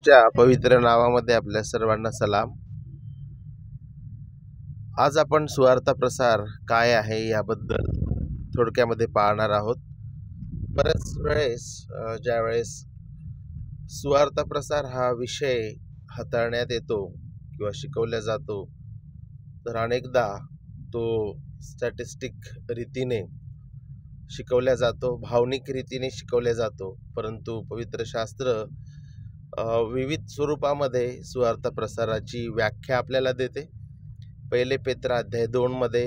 च्या पवित्र नावामध्ये आपल्या सर्वांना सलाम. आज आपण सुवार्ता प्रसार काय आहे याबद्दल थोडक्यामध्ये पाहणार आहोत. बऱ्याच वेळेस ज्यावेळेस सुवार्ता प्रसार हा विषय हाताळण्यात येतो किंवा शिकवला जातो, तर अनेकदा तो स्टॅटिस्टिक रीतीने शिकवला जातो, भावनिक रीतीने शिकवला जातो. परंतु पवित्र शास्त्र विविध स्वरूपामध्ये सुवार्ता प्रसाराची व्याख्या आपल्याला देते. पहिले पेत्र अध्याय 2 मध्ये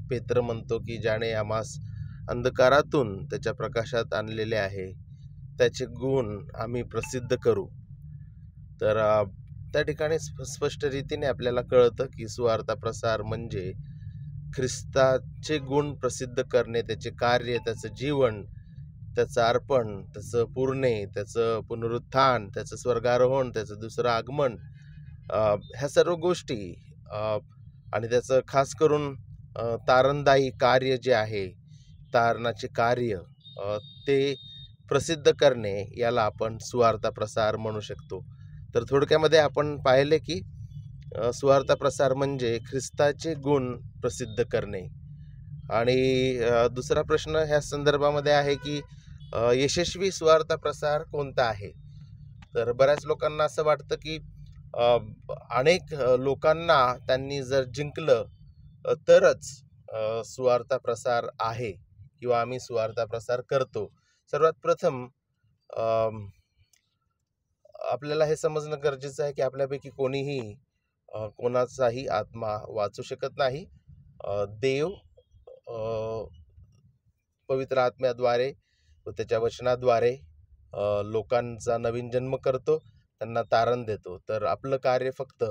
पेत्र म्हणतो की ज्याने आम्हास अंधकारातून त्याच्या प्रकाशात आणलेले आहे, त्याचे गुण आम्ही प्रसिद्ध करू. तर त्या ठिकाणी स्पष्ट रीतीने आपल्याला कळतं की सुवार्ता प्रसार म्हणजे ख्रिस्ताचे गुण प्रसिद्ध करणे, त्याचे कार्य, त्याचं जीवन, त्याचं अर्पण, त्याचं पुरणे, त्याचं पुनरुत्थान, त्याचं स्वर्गारोहण, त्याचं दुसरं आगमन, ह्या सर्व गोष्टी आणि त्याचं खास करून तारणदायी कार्य जे आहे, तारणाचे कार्य, ते प्रसिद्ध करणे, याला आपण सुवार्ता प्रसार म्हणू शकतो. तर थोडक्यामध्ये आपण पाहिले की सुवार्ता प्रसार म्हणजे ख्रिस्ताचे गुण प्रसिद्ध करणे. आणि दुसरा प्रश्न ह्या संदर्भामध्ये आहे की यशस्वी सुवार्ता प्रसार कोणता आहे. तर बऱ्याच लोकांना असं वाटतं की अनेक लोकांना त्यांनी जर जिंकलं तरच सुवार्ता प्रसार आहे किंवा आम्ही सुवार्ता प्रसार करतो. सर्वात प्रथम आपल्याला हे समजणं गरजेचं आहे की आपल्यापैकी कोणीही कोणाचाही आत्मा वाचू शकत नाही. देव पवित्र आत्म्याद्वारे व त्याच्या वचनाद्वारे लोकांचा नवीन जन्म करतो, त्यांना तारण देतो. तर आपलं कार्य फक्त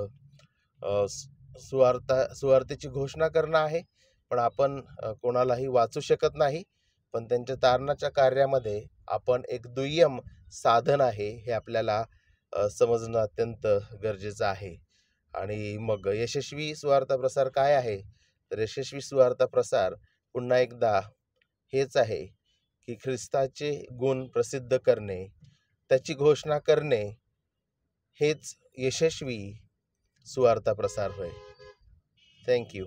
सुवार्तेची घोषणा करणं आहे, पण आपण कोणालाही वाचू शकत नाही. पण त्यांच्या तारणाच्या कार्यामध्ये आपण एक दुय्यम साधन आहे, हे आपल्याला समजणं अत्यंत गरजेचं आहे. आणि मग यशस्वी सुवार्ता प्रसार काय आहे. तर यशस्वी सुवार्ता प्रसार पुन्हा एकदा हेच आहे की ख्रिस्ताचे गुण प्रसिद्ध करणे, त्याची घोषणा करणे, हेच यशस्वी सुवार्ता प्रसार होय. थँक्यू.